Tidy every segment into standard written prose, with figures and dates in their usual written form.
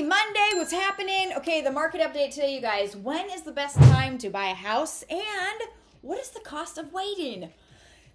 Happy Monday. What's happening? Okay, the market update today, you guys. When is the best time to buy a house? And what is the cost of waiting?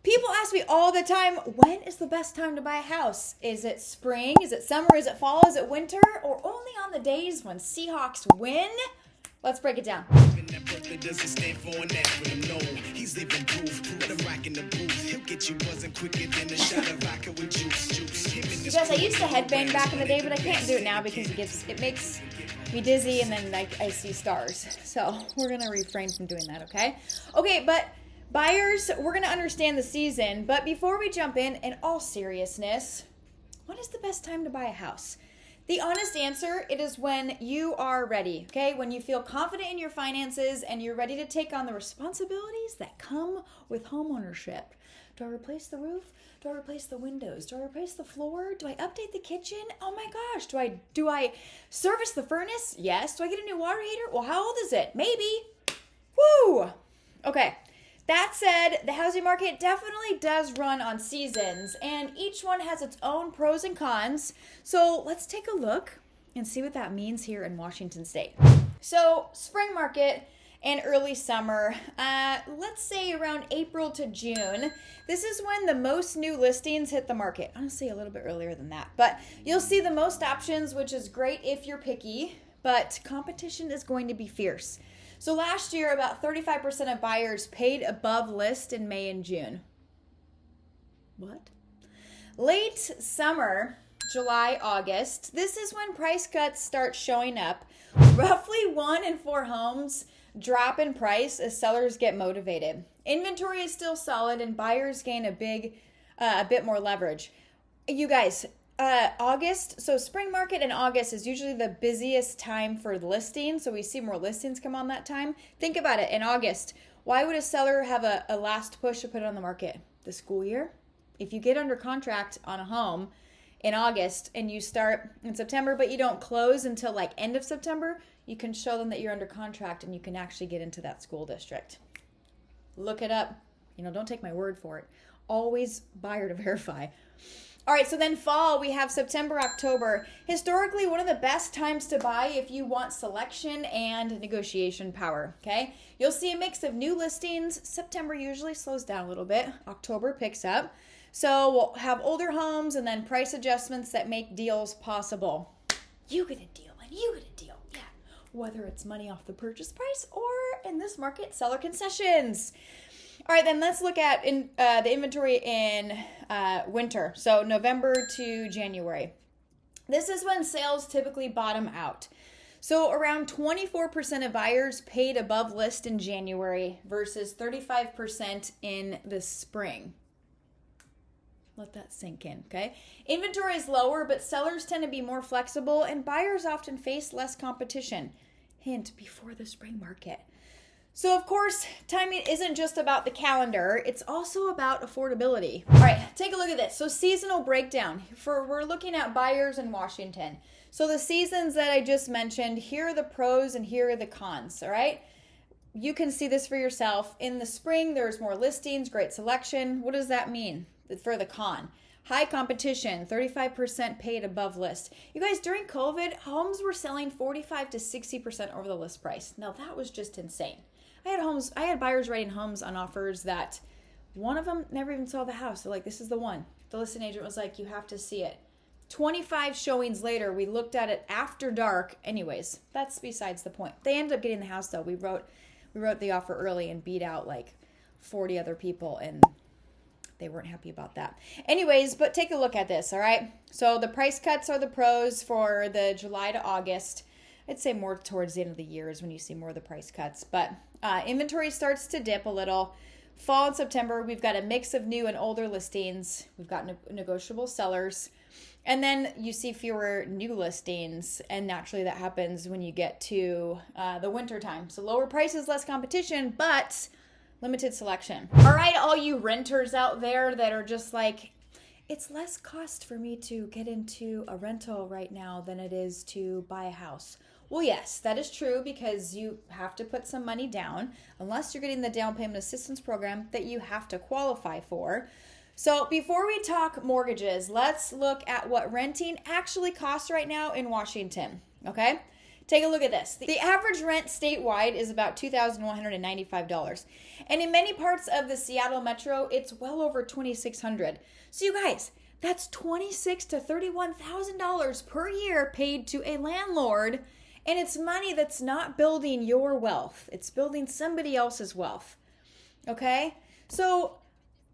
People ask me all the time, when is the best time to buy a house? Is it spring? Is it summer? Is it fall? Is it winter? Or only on the days when Seahawks win? Let's break it down. You guys, I used to headbang back in the day, but I can't do it now because it makes me dizzy and then I see stars. So we're going to refrain from doing that, okay? Okay, but buyers, we're going to understand the season. But before we jump in all seriousness, when is the best time to buy a house? The honest answer, it is when you are ready, okay? When you feel confident in your finances and you're ready to take on the responsibilities that come with homeownership. Do I replace the roof? Do I replace the windows? Do I replace the floor? Do I update the kitchen? Oh my gosh, do I service the furnace? Yes. Do I get a new water heater? Well, how old is it? Maybe. Woo! Okay. That said, the housing market definitely does run on seasons, and each one has its own pros and cons. So let's take a look and see what that means here in Washington State. So spring market and early summer, let's say around April to June. This is when the most new listings hit the market. Honestly, a little bit earlier than that, but you'll see the most options, which is great if you're picky, but competition is going to be fierce. So last year, about 35% of buyers paid above list in May and June. What? Late summer, July, August, this is when price cuts start showing up. Roughly 1 in 4 homes drop in price as sellers get motivated. Inventory is still solid and buyers gain a bit more leverage. You guys, August, so spring market in August is usually the busiest time for listings, so we see more listings come on that time. Think about it, in August, why would a seller have a last push to put it on the market? The school year? If you get under contract on a home in August and you start in September, but you don't close until like end of September, you can show them that you're under contract and you can actually get into that school district. Look it up. Don't take my word for it. Always buyer to verify. All right, so then fall, we have September, October. Historically, one of the best times to buy if you want selection and negotiation power, okay? You'll see a mix of new listings. September usually slows down a little bit. October picks up. So we'll have older homes and then price adjustments that make deals possible. You get a deal and you get a deal, yeah. Whether it's money off the purchase price or, in this market, seller concessions. All right, then let's look at the inventory in winter, so November to January. This is when sales typically bottom out. So around 24% of buyers paid above list in January versus 35% in the spring. Let that sink in, okay? Inventory is lower, but sellers tend to be more flexible and buyers often face less competition. Hint, before the spring market. So, of course, timing isn't just about the calendar. It's also about affordability. All right, take a look at this. So, seasonal breakdown. We're looking at buyers in Washington. So, the seasons that I just mentioned, here are the pros and here are the cons, all right? You can see this for yourself. In the spring, there's more listings, great selection. What does that mean for the con? High competition, 35% paid above list. You guys, during COVID, homes were selling 45 to 60% over the list price. Now, that was just insane. I had buyers writing homes on offers that one of them never even saw the house. They're like, this is the one. The listing agent was like, you have to see it. 25 showings later, we looked at it after dark. Anyways, that's besides the point. They ended up getting the house though. We wrote the offer early and beat out like 40 other people and they weren't happy about that. Anyways, but take a look at this, all right? So the price cuts are the pros for the July to August. I'd say more towards the end of the year is when you see more of the price cuts. But inventory starts to dip a little. Fall and September, we've got a mix of new and older listings. We've got negotiable sellers. And then you see fewer new listings. And naturally that happens when you get to the winter time. So lower prices, less competition, but limited selection. All right, all you renters out there that are just like, it's less cost for me to get into a rental right now than it is to buy a house. Well, yes, that is true because you have to put some money down unless you're getting the down payment assistance program that you have to qualify for. So before we talk mortgages, let's look at what renting actually costs right now in Washington, okay? Take a look at this. The average rent statewide is about $2,195. And in many parts of the Seattle metro, it's well over $2,600. So you guys, that's $26,000 to $31,000 per year paid to a landlord. And it's money that's not building your wealth. It's building somebody else's wealth. Okay? So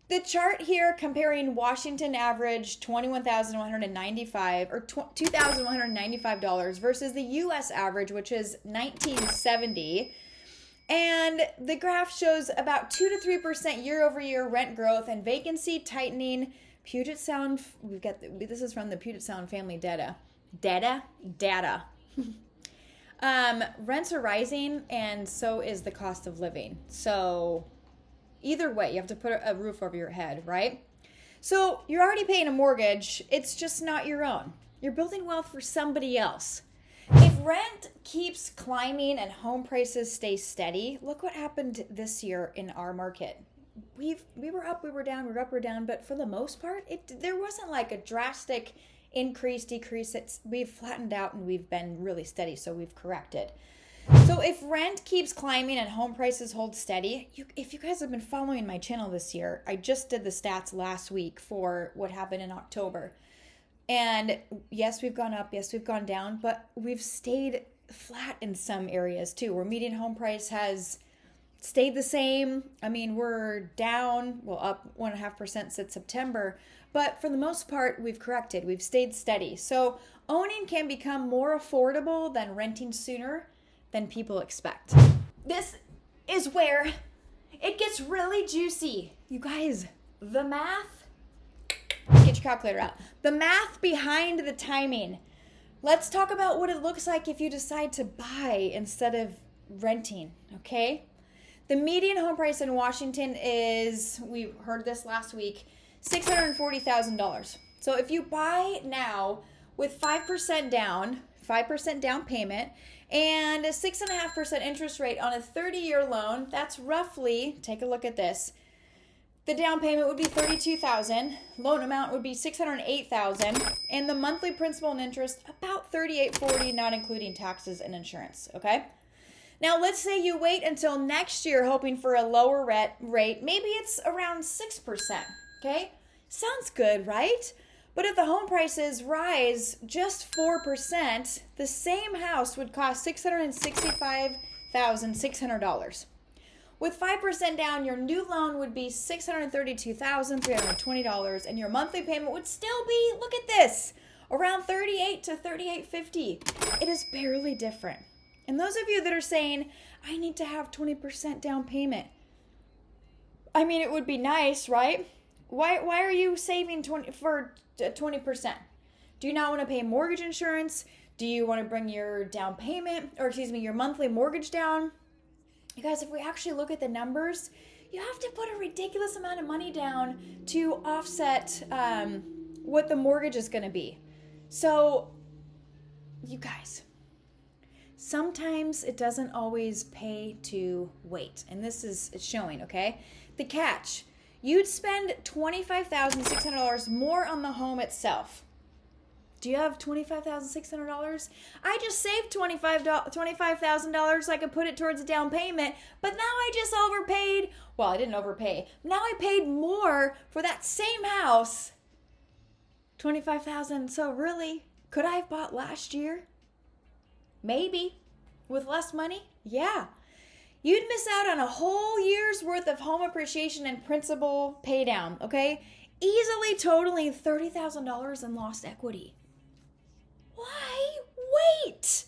the chart here comparing Washington average $21,195 or $2,195 versus the US average, which is $1,970. And the graph shows about 2 to 3% year over year rent growth and vacancy tightening. Puget Sound, this is from the Puget Sound family data. Rents are rising, and so is the cost of living. So either way, you have to put a roof over your head, right? So you're already paying a mortgage. It's just not your own. You're building wealth for somebody else. If rent keeps climbing and home prices stay steady, look what happened this year in our market. We were up, we were down, we were up, we were down, but for the most part, there wasn't like a drastic increase, decrease. We've flattened out and we've been really steady, so we've corrected. So if rent keeps climbing and home prices hold steady, if you guys have been following my channel this year, I just did the stats last week for what happened in October. And yes, we've gone up, yes, we've gone down, but we've stayed flat in some areas too, where median home price has stayed the same. I mean, we're down, well, up 1.5% since September, but for the most part, we've corrected, we've stayed steady. So owning can become more affordable than renting sooner than people expect. This is where it gets really juicy. You guys, the math, get your calculator out. The math behind the timing. Let's talk about what it looks like if you decide to buy instead of renting, okay? The median home price in Washington is, we heard this last week, $640,000. So if you buy now with 5% down payment, and a 6.5% interest rate on a 30-year loan, that's roughly, take a look at this. The down payment would be $32,000, loan amount would be $608,000, and the monthly principal and interest about $3840, not including taxes and insurance, okay? Now let's say you wait until next year hoping for a lower rate, maybe it's around 6%, okay? Sounds good, right? But if the home prices rise just 4%, the same house would cost $665,600. With 5% down, your new loan would be $632,320, and your monthly payment would still be, look at this, around $38 to $38.50. It is barely different. And those of you that are saying, I need to have 20% down payment, I mean, it would be nice, right? Why are you saving 20%? Do you not want to pay mortgage insurance? Do you want to bring your down payment, your monthly mortgage down? You guys, if we actually look at the numbers, you have to put a ridiculous amount of money down to offset what the mortgage is going to be. So, you guys, sometimes it doesn't always pay to wait. And this is showing, okay? The catch. You'd spend $25,600 more on the home itself. Do you have $25,600? I just saved $25,000 so I could put it towards a down payment, but now I just overpaid. Well, I didn't overpay. Now I paid more for that same house. $25,000. So really, could I have bought last year? Maybe. With less money? Yeah. You'd miss out on a whole year's worth of home appreciation and principal pay down, okay? Easily totaling $30,000 in lost equity. Why wait?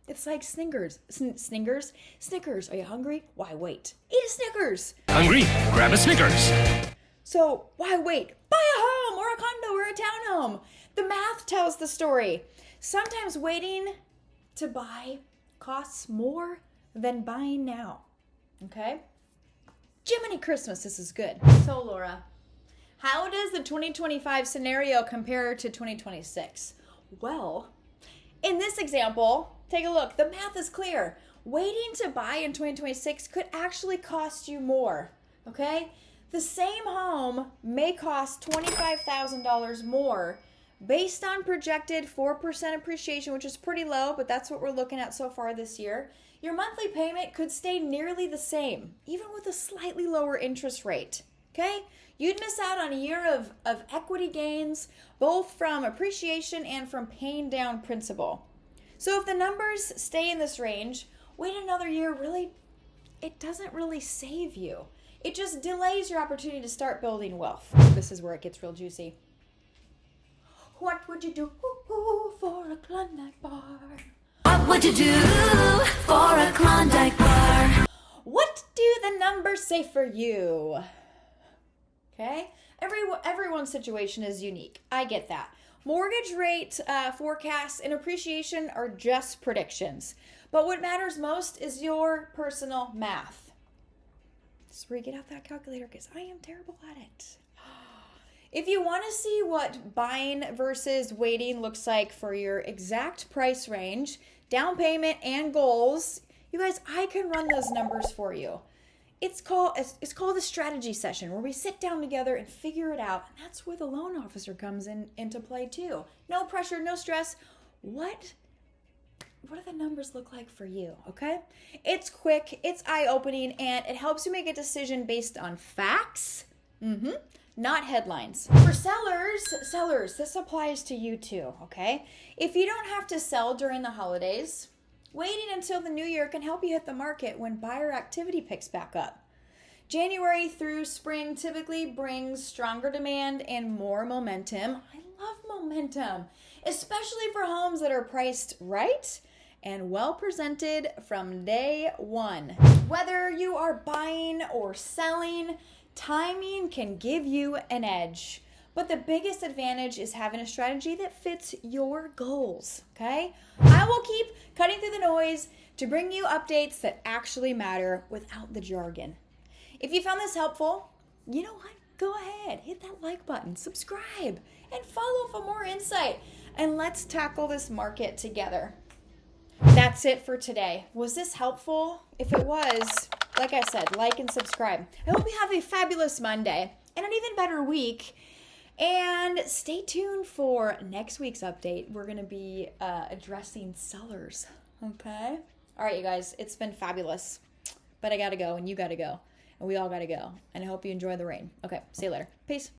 It's like Snickers. Snickers. Are you hungry? Why wait? Eat a Snickers. Hungry? Grab a Snickers. So why wait? Buy a home or a condo or a townhome. The math tells the story. Sometimes waiting to buy costs more than buying now. Okay? Jiminy Christmas, this is good. So Laura, how does the 2025 scenario compare to 2026? Well, in this example, take a look. The math is clear. Waiting to buy in 2026 could actually cost you more. Okay? The same home may cost $25,000 more based on projected 4% appreciation, which is pretty low, but that's what we're looking at so far this year. Your monthly payment could stay nearly the same, even with a slightly lower interest rate. Okay? You'd miss out on a year of equity gains, both from appreciation and from paying down principal. So if the numbers stay in this range, wait another year, really, it doesn't really save you. It just delays your opportunity to start building wealth. This is where it gets real juicy. What would you do for a Klondike bar? What would you do for a Klondike bar? What do the numbers say for you? Okay? Everyone's situation is unique. I get that. Mortgage rate forecasts and appreciation are just predictions. But what matters most is your personal math. This is where you get out that calculator because I am terrible at it. If you want to see what buying versus waiting looks like for your exact price range, down payment, and goals, you guys, I can run those numbers for you. It's called a strategy session where we sit down together and figure it out. And that's where the loan officer comes into play too. No pressure, no stress. What do the numbers look like for you, okay? It's quick, it's eye-opening, and it helps you make a decision based on facts, not headlines. For sellers, this applies to you too, okay? If you don't have to sell during the holidays, waiting until the new year can help you hit the market when buyer activity picks back up. January through spring typically brings stronger demand and more momentum. I love momentum, especially for homes that are priced right and well presented from day one. Whether you are buying or selling, timing can give you an edge. But the biggest advantage is having a strategy that fits your goals, okay? I will keep cutting through the noise to bring you updates that actually matter without the jargon. If you found this helpful, you know what? Go ahead, hit that like button, subscribe, and follow for more insight. And let's tackle this market together. That's it for today. Was this helpful? If it was, like I said, like and subscribe. I hope you have a fabulous Monday and an even better week. And stay tuned for next week's update. We're going to be addressing sellers, okay? All right, you guys, it's been fabulous. But I got to go, and you got to go, and we all got to go. And I hope you enjoy the rain. Okay, see you later. Peace.